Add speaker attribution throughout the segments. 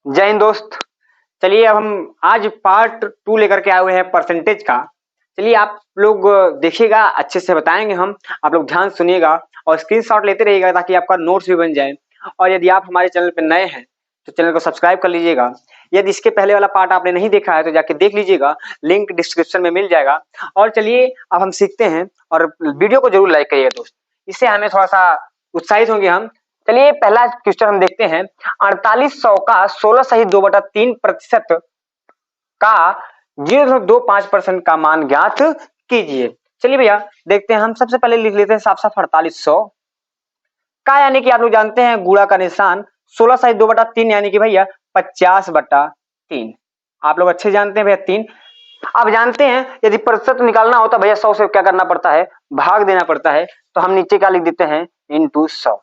Speaker 1: जय हिंद दोस्त। चलिए अब हम आज पार्ट 2 लेकर के आए हुए हैं परसेंटेज का। चलिए आप लोग देखिएगा, अच्छे से बताएंगे हम, आप लोग ध्यान सुनिएगा और स्क्रीनशॉट लेते रहिएगा ताकि आपका नोट्स भी बन जाए। और यदि आप हमारे चैनल पर नए हैं तो चैनल को सब्सक्राइब कर लीजिएगा। यदि इसके पहले वाला पार्ट आपने नहीं देखा है तो जाके देख लीजिएगा, लिंक डिस्क्रिप्शन में मिल जाएगा। और चलिए अब हम सीखते हैं और वीडियो को जरूर लाइक करिएगा दोस्त, इससे हमें थोड़ा सा उत्साहित होंगे हम। चलिए पहला क्वेश्चन हम देखते हैं। 4800 का 16 सही 2/3% का 0.25% का मान ज्ञात कीजिए। चलिए भैया देखते हैं, हम सबसे पहले लिख लेते हैं साफ साफ 4800 का, यानी कि आप लोग जानते हैं गुणा का निशान 16 सही 2/3 यानी कि भैया 50/3। आप लोग अच्छे जानते हैं भैया 3। अब जानते हैं यदि प्रतिशत निकालना होता भैया 100 से क्या करना पड़ता है, भाग देना पड़ता है। तो हम नीचे क्या लिख देते हैं, इंटू 100।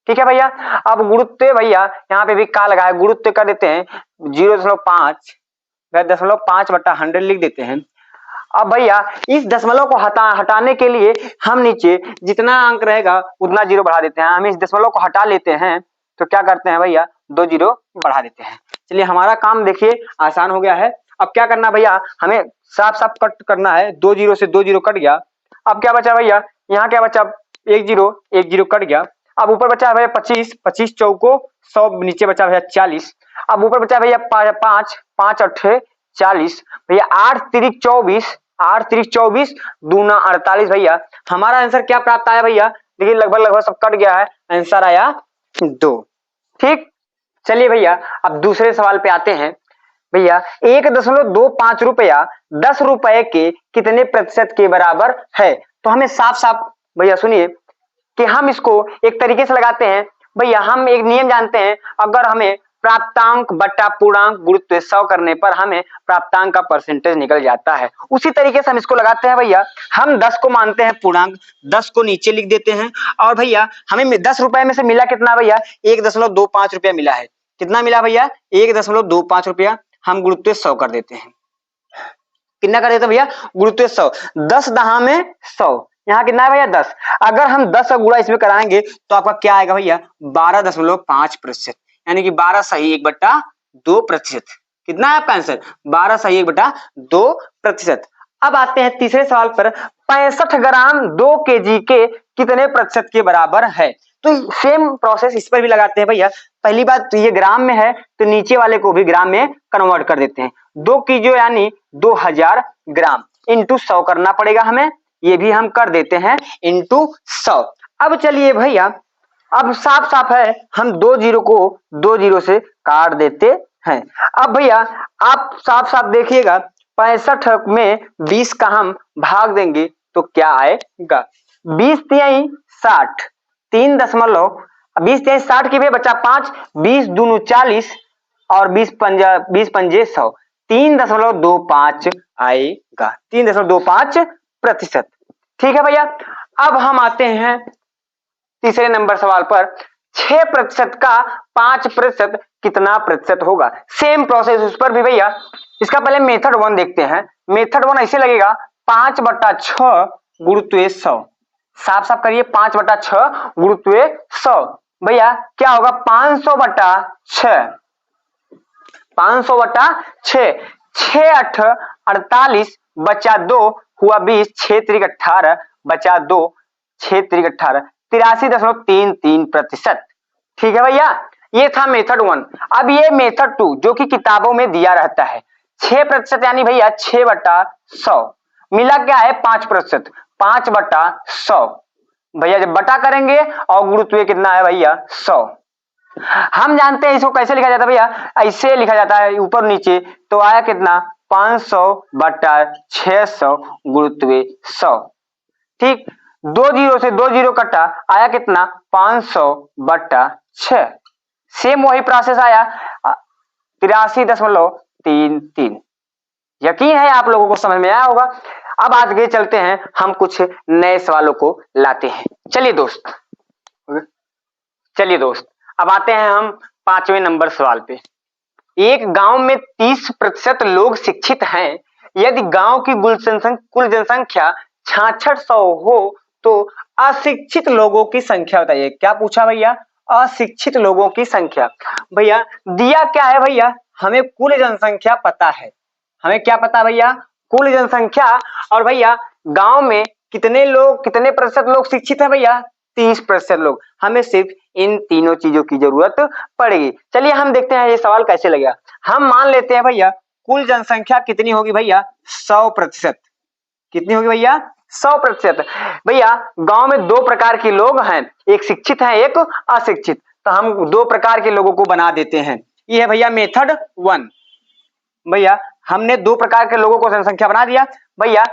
Speaker 1: ठीक है भैया। अब गुरुत्व भैया यहाँ पे भी का लगा है, गुरुत्व कर देते हैं 0.5, 0.5/100 लिख देते हैं। अब भैया इस दशमलव को हटाने के लिए हम नीचे जितना अंक रहेगा उतना जीरो बढ़ा देते हैं। हम इस दशमलव को हटा लेते हैं तो क्या करते हैं भैया, 2 जीरो बढ़ा देते हैं। चलिए हमारा काम देखिए आसान हो गया है। अब क्या करना भैया, हमें साफ साफ कट करना है। 2 जीरो से 2 जीरो कट गया। अब क्या बचा भैया, यहाँ क्या बचा, 1 जीरो कट गया। अब ऊपर बचा है भैया 25, 25 चौको 100, नीचे बचा भैया 40। अब ऊपर बचा भैया 5, 5 अट्ठे 40 भैया, 8 तिरिक 24, 8 तिरिक 24 दूना 48 भैया। हमारा आंसर क्या प्राप्त आया भैया, देखिए लगभग सब कट गया है, आंसर आया 2। ठीक, चलिए भैया अब दूसरे सवाल पे आते हैं। भैया 1.25 रुपया 10 रुपए के कितने प्रतिशत के बराबर है। तो हमें साफ साफ भैया सुनिए कि हम इसको एक तरीके से लगाते हैं। भैया हम एक नियम जानते हैं, अगर हमें प्राप्तांक बट्टा पूर्णांक गुणित 100 करने पर हमें प्राप्तांक का परसेंटेज निकल जाता है। उसी तरीके से हम इसको लगाते हैं भैया। हम 10 को मानते हैं पूर्णांक, 10 को नीचे लिख देते हैं। और भैया हमें 10 रुपए में से मिला कितना भैया, 1.25 रुपया मिला है। कितना मिला भैया, 1.25 रुपया। हम गुणित 100 कर देते हैं। कितना कर देते हैं भैया, गुणित 100। 10 दहा में 100, यहाँ कितना है भैया 10। अगर हम 10 का गुणा इसमें कराएंगे तो आपका क्या आएगा भैया, 12.5%, यानी कि 12 सही 1/2%। कितना है आपका आंसर, 12 सही 1/2%। अब आते हैं तीसरे सवाल पर। 65 ग्राम 2 kg के कितने प्रतिशत के बराबर है। तो सेम प्रोसेस इस पर भी लगाते हैं भैया। पहली बात तो ये ग्राम में है तो नीचे वाले को भी ग्राम में कन्वर्ट कर देते हैं। 2 kg यानी 2000 ग्राम इंटू 100 करना पड़ेगा हमें, ये भी हम कर देते हैं इंटू 100। अब चलिए भैया, अब साफ साफ है, हम 2 जीरो को 2 जीरो से काट देते हैं। अब भैया आप साफ साफ देखिएगा, 65 में 20 का हम भाग देंगे तो क्या आएगा, 20 तिहाई 60, 3.20 तिहाई 60 की भी बचा 5, 20 दूनी 40 और 20 पंजे 100, 3.25 आएगा, 3.25%। ठीक है भैया। अब हम आते हैं तीसरे नंबर सवाल पर। 6% का 5% कितना प्रतिशत होगा। सेम प्रोसेस उस पर भी भैया। इसका पहले मेथड 1 देखते हैं। मेथड 1 ऐसे लगेगा, 5/6 गुणित 100। साफ साफ करिए, 5/6 गुणित 100 भैया क्या होगा, 500/6, 500/6, 6 8 48 बचा 2 हुआ 20, 6 3 18 बचा 2, 6 3 18, 83.33%। ठीक है भैया, ये था मेथड 1। अब ये मेथड 2 जो कि किताबों में दिया रहता है, 6% यानी भैया 6/100 मिला क्या है 5%, 5/100 भैया। जब बटा करेंगे और गुरुत्व कितना है भैया 100। हम जानते हैं इसको कैसे लिखा जाता है भैया, ऐसे लिखा जाता है ऊपर नीचे। तो आया कितना, 500/600 गुणित 100। ठीक, 2 जीरो से 2 जीरो कटा, आया कितना 500/6। सेम वही प्रोसेस आया 83.33। यकीन है आप लोगों को समझ में आया होगा। अब आगे चलते हैं, हम कुछ नए सवालों को लाते हैं। चलिए दोस्त अब आते हैं हम 5वें नंबर सवाल पे। एक गांव में 30% लोग शिक्षित हैं। यदि गांव की कुल जनसंख्या 6600 हो तो अशिक्षित लोगों की संख्या बताइए। क्या पूछा भैया, अशिक्षित लोगों की संख्या। भैया दिया क्या है भैया, हमें कुल जनसंख्या पता है, हमें क्या पता भैया, कुल जनसंख्या। और भैया गांव में कितने लोग, कितने प्रतिशत लोग शिक्षित है भैया, 30% लोग। हमें सिर्फ इन तीनों चीजों की जरूरत पड़ेगी। चलिए हम देखते हैं ये सवाल कैसे लगेगा। हम मान लेते हैं भैया कुल जनसंख्या कितनी होगी भैया, 100%। कितनी होगी भैया, 100%। भैया गांव में दो प्रकार के लोग हैं, एक शिक्षित है एक अशिक्षित, तो हम दो प्रकार के लोगों को बना देते हैं। ये है भैया मेथड 1। भैया हमने दो प्रकार के लोगों को जनसंख्या बना दिया। भैया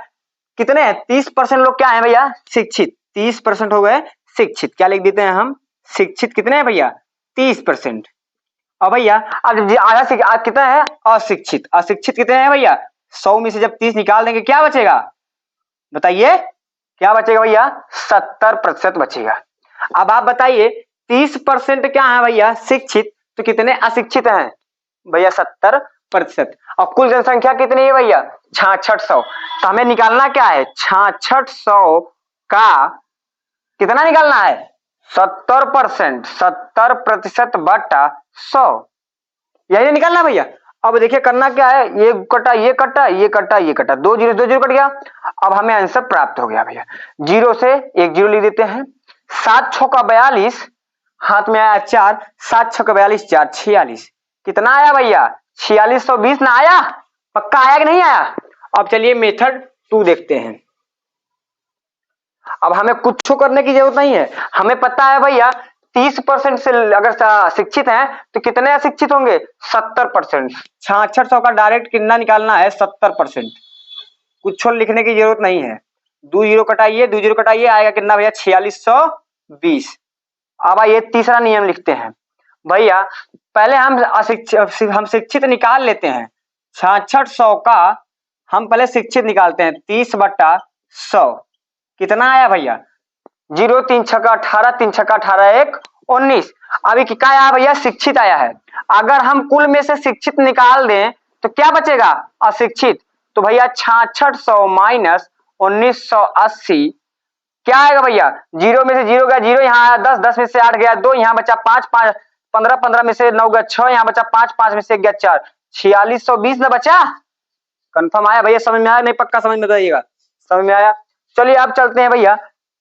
Speaker 1: कितने हैं, 30% लोग क्या है भैया, शिक्षित। 30% हो गए शिक्षित, क्या लिख देते हैं हम, शिक्षित कितने हैं भैया, 30%। और भैया अब आधा कितना है, अशिक्षित। अशिक्षित कितने हैं भैया, 100 में से जब 30 निकाल देंगे क्या बचेगा, बताइए क्या बचेगा भैया, 70% बचेगा। अब आप बताइए 30% क्या है भैया शिक्षित, तो कितने अशिक्षित हैं भैया, 70%। और कुल जनसंख्या कितनी है भैया, 6600। तो हमें निकालना क्या है, 6600 का कितना निकालना है, 70%, 70% बटा 100, यही निकालना भैया। अब देखिए करना क्या है, ये कटा ये कटा ये कटा ये कटा, दो जीरो कट गया। अब हमें आंसर प्राप्त हो गया भैया, जीरो से एक जीरो लिख देते हैं। 7 छक्का 42, हाथ में आया 4, 7 छक्का 42, 4 46, कितना आया भैया, 4620 ना आया, पक्का आया कि नहीं आया। अब चलिए मेथड 2 देखते हैं। अब हमें कुछ करने की जरूरत नहीं है, हमें पता है भैया 30% से अगर शिक्षित हैं तो कितने अशिक्षित होंगे, 70%। 6600 का डायरेक्ट कितना निकालना है, 70%। कुछ लिखने की जरूरत नहीं है, दो जीरो कटाइए आएगा कितना भैया, 4620। अब आइए तीसरा नियम लिखते हैं। भैया पहले हम शिक्षित निकाल लेते हैं, 6600 का हम पहले शिक्षित निकालते हैं, 30/100 कितना आया भैया, 0 3 छक्का 18, 3 छक्का 18 1 19। अभी क्या आया भैया, शिक्षित आया है। अगर हम कुल में से शिक्षित निकाल दें तो क्या बचेगा, अशिक्षित। तो भैया 6600 माइनस 1980 क्या आएगा भैया, जीरो में से जीरो गया जीरो, यहाँ आया 10, 10 में से 8 गया 2, यहाँ बचा 5, 5 15, 15 में से 9 गया 6, यहाँ बचा 5, 5 में से गया 4, 4620 ना बचा। कंफर्म आया भैया, समझ में आया नहीं, पक्का समझ में बताइएगा, समझ में आया। चलिए अब चलते हैं भैया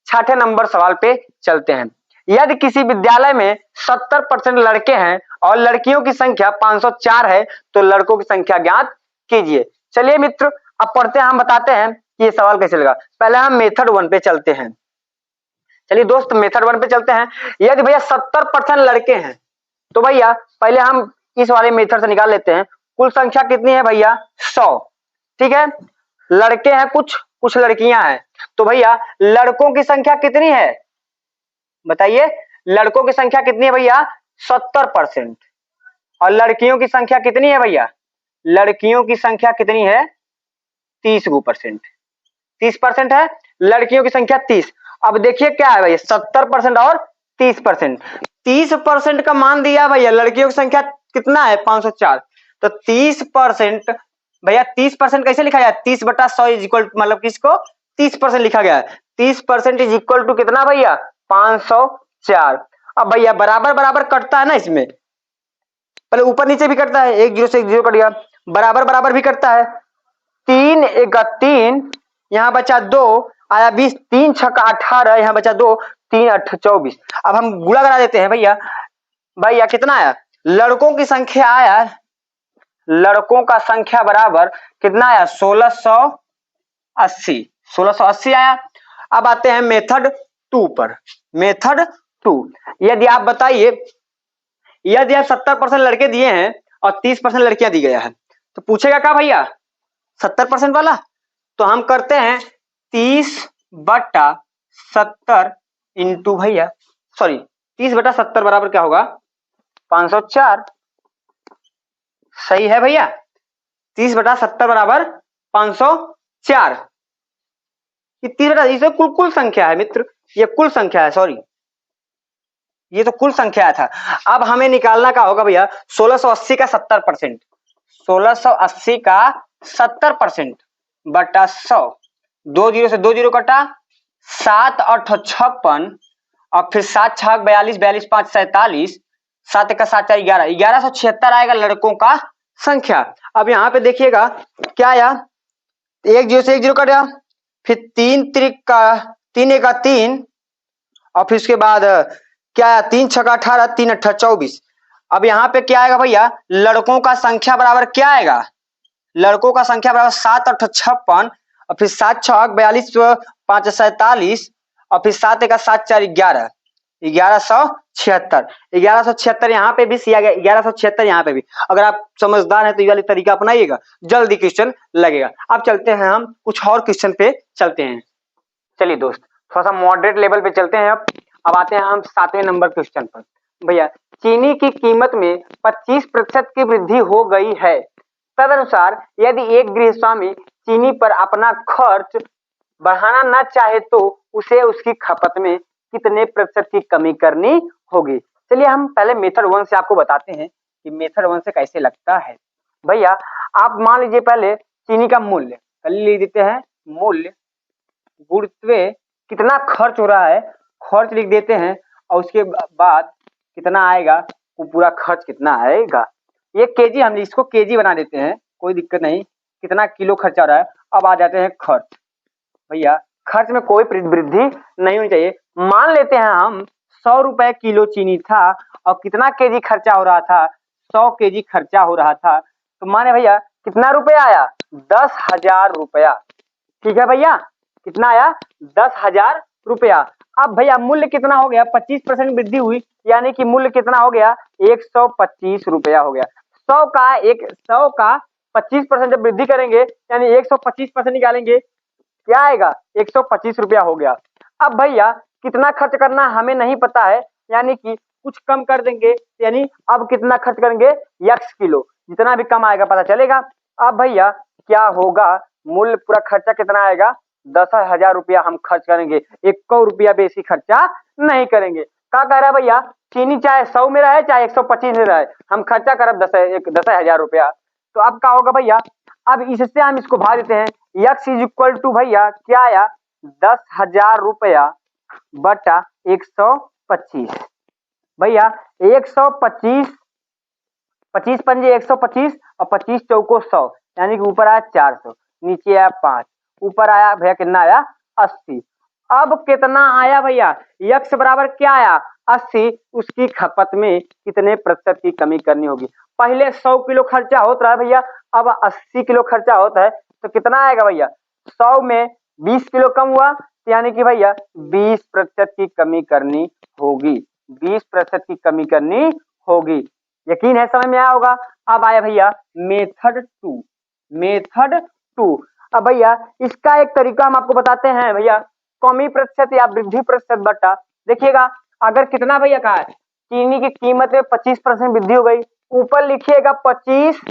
Speaker 1: 6ठे नंबर सवाल पे चलते हैं। यदि किसी विद्यालय में 70% लड़के हैं और लड़कियों की संख्या 504 है तो लड़कों की संख्या ज्ञात कीजिए। चलिए मित्र अब पढ़ते हैं, हम बताते हैं कि ये सवाल कैसे लगा। पहले हम मेथड 1 पे चलते हैं। चलिए दोस्त मेथड 1 पे चलते हैं। यदि भैया 70% लड़के हैं तो भैया पहले हम इस वाले मेथड से निकाल लेते हैं, कुल संख्या कितनी है भैया, 100। ठीक है, लड़के हैं कुछ, कुछ लड़कियां हैं, तो भैया लड़कों की संख्या कितनी है बताइए, लड़कों की संख्या कितनी है भैया, 70%। और लड़कियों की संख्या कितनी है भैया, लड़कियों की संख्या कितनी है, 30%। 30% है, लड़कियों की संख्या 30। अब देखिए क्या है भैया, 70% और 30%। 30% का मान दिया भैया, लड़कियों की संख्या कितना है, 504। तो 30% भैया, 30% कैसे लिखा जाए, 30/100 इज इक्वल, मतलब किसको, 30% लिखा गया है। 30% इज इक्वल टू कितना भैया, 504। अब भैया बराबर बराबर कटता है ना, इसमें पहले ऊपर नीचे भी कटता है, एक जीरो से एक जीरो कट गया, बराबर बराबर भी कटता है। 3 एक 3, यहाँ बचा 2, आया 20, 3 छक्का 18, यहाँ बचा 2, 3 8 24। अब हम गुणा करा देते हैं भैया, भैया कितना आया, लड़कों की संख्या आया, लड़कों का संख्या बराबर कितना आया, 1680, 1680 आया। अब आते हैं मेथड 2 पर। मेथड 2, यदि आप बताइए, यदि आप 70% लड़के दिए हैं और 30% लड़कियां दी गया है तो पूछेगा क्या भैया, 70% वाला। तो हम करते हैं 30/70 इंटू भैया, सॉरी 30/70 बराबर क्या होगा, 504। सही है भैया, 30/70 बराबर 504। ये 30 कुल संख्या है मित्र, ये कुल संख्या है, सॉरी ये तो कुल संख्या था। अब हमें निकालना क्या होगा भैया, 1680 का 70%, 1680 का 70% बटा 100, 2 जीरो से 2 जीरो कटा, 7 8 56, और फिर 7 छक 42, 42 5 47, 7 1 7 4 11, 1176 आएगा लड़कों का संख्या। अब यहाँ पे देखिएगा क्या आया, 1 0 से 1 0 कट गया, फिर 3 त्रिक का 3 1 3, और फिर उसके बाद क्या आया, 3 6 18, 3 8 24। अब यहाँ पे क्या आएगा भैया, लड़कों का संख्या बराबर क्या आएगा, लड़कों का संख्या बराबर 7 8 56, और फिर 7 6 42, 5 47, और फिर 7 1 7 4 11, 1176। 1176 यहाँ पे भी सिया गया, 1176 यहाँ पे भी। अगर आप समझदार हैं तो ये वाली तरीका अपनाइएगा, जल्दी क्वेश्चन लगेगा। अब चलते हैं हम कुछ और क्वेश्चन पे चलते हैं। चलिए दोस्त, थोड़ा सा मॉडरेट लेवल पे चलते हैं। अब आते हैं हम 7वें नंबर क्वेश्चन पर। भैया, चीनी की कीमत में 25% की वृद्धि हो गई है। तदनुसार यदि एक गृहस्वामी चीनी पर अपना खर्च बढ़ाना न चाहे तो उसे उसकी खपत में कितने प्रतिशत की कमी करनी होगी। चलिए हम पहले मेथड 1 से आपको बताते हैं कि मेथड 1 से कैसे लगता है। भैया, आप मान लीजिए पहले चीनी का मूल्य कर ले देते हैं, मूल्य गुरुत्व कितना खर्च हो रहा है, खर्च लिख देते हैं, और उसके बाद कितना आएगा, वो पूरा खर्च कितना आएगा। ये केजी, हम इसको केजी बना देते हैं, कोई दिक्कत नहीं। कितना किलो खर्चा हो रहा है। अब आ जाते हैं खर्च। भैया, खर्च में कोई वृद्धि नहीं होनी चाहिए। मान लेते हैं हम 100 रुपए किलो चीनी था, और कितना केजी खर्चा हो रहा था, 100 केजी खर्चा हो रहा था, तो माने भैया कितना रुपया आया, 10,000 रुपया। ठीक है भैया, कितना आया, 10,000 रुपया। अब भैया मूल्य कितना हो गया, 25% वृद्धि हुई, यानी कि मूल्य कितना हो गया, 125 रुपया हो गया। 100 का 25% जब वृद्धि करेंगे यानी 125% निकालेंगे, क्या आएगा, 125 रुपया हो गया। अब भैया कितना खर्च करना हमें नहीं पता है, यानी कि कुछ कम कर देंगे, यानी अब कितना खर्च करेंगे, x किलो, जितना भी कम आएगा पता चलेगा। अब भैया क्या होगा, मूल्य पूरा खर्चा कितना आएगा, 10,000 रुपया हम खर्च करेंगे, 1 रुपया बेसी खर्चा नहीं करेंगे। क्या कह रहा है भैया, चीनी चाहे 100 में रहे चाहे 125 में रहे, हम खर्चा करब 10,000 रुपया। तो अब क्या होगा भैया, अब इससे हम इसको भाग देते हैं, x इज इक्वल टू भैया क्या आया, 10,000 रुपया बटा 125। भैया 125, 25 पंजे 125, और 25 चौको 100, यानी कि ऊपर आया 400, नीचे आया 5, ऊपर आया भैया कितना आया, 80। अब कितना आया भैया, x बराबर क्या आया, 80। उसकी खपत में कितने प्रतिशत की कमी करनी होगी। पहले 100 किलो खर्चा होता है भैया, अब 80 किलो खर्चा होता है, तो कितना आएगा भैया, 100 में 20 किलो कम हुआ, यानी कि भैया 20% की कमी करनी होगी, 20% की कमी करनी होगी। यकीन है समझ में आया होगा। अब आया भैया मेथड 2। मेथड 2, अब भैया इसका एक तरीका हम आपको बताते हैं भैया, कमी प्रतिशत या वृद्धि प्रतिशत बटा, देखिएगा अगर कितना भैया कहा है, चीनी की कीमत में 25% वृद्धि हो गई, ऊपर लिखिएगा 25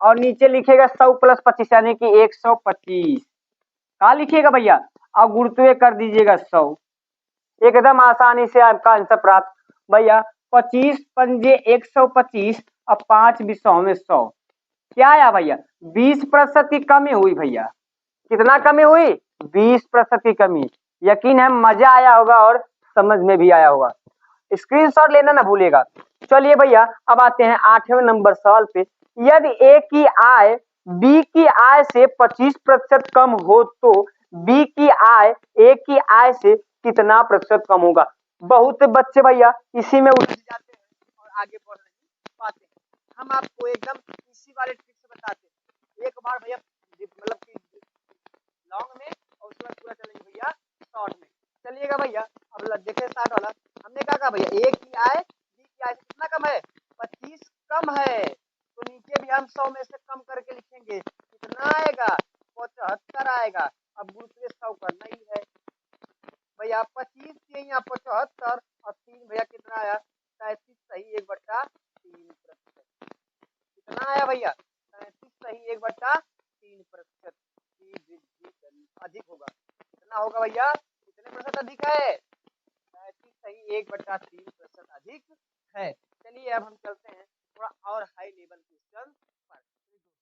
Speaker 1: और नीचे लिखिएगा 100 प्लस 25 यानी कि 125। कहा लिखिएगा भैया, और गुरुत्व कर दीजिएगा 100। एकदम आसानी से आपका आंसर प्राप्त। भैया 25 पंजे 125 और 5 बीसों में 100, क्या आया भैया, 20% की कमी हुई। भैया कितना कमी हुई, 20% की कमी। यकीन है मजा आया होगा और समझ में भी आया होगा। स्क्रीनशॉट लेना ना भूलिएगा। चलिए भैया अब आते हैं 8वें नंबर सवाल पे। यदि ए की आय बी की आय से 25% कम हो तो बी की आय ए की आय से कितना प्रतिशत कम होगा। बहुत बच्चे भैया इसी में उलझ जाते हैं और आगे बढ़ नहीं पाते हैं। हम आपको एकदम इसी वाले ट्रिक से बताते हैं। एक बार भैया मतलब कि लॉन्ग में और उसके बाद पूरा चलेंगे भैया शॉर्ट में। चलिएगा भैया अब देखिए स्टार्ट वाला। हमने क्या कहा भैया, ए की आय बी की आय से कितना कम है, 25 कम है, तो नीचे भी हम 100 में से कम करके लिखेंगे, कितना आएगा, 75 आएगा। अब गुरुत्व 100 करना ही है भैया, 25 से यहाँ 75 और 3 भैया कितना आया, 37 सही 1/3। कितना आया भैया, 37 सही 1/3% की वृद्धि अधिक होगा। कितना होगा भैया, कितने प्रतिशत अधिक है, 37 सही 1/3% अधिक है। चलिए अब हम चलते हैं थोड़ा और हाई लेवल क्वेश्चन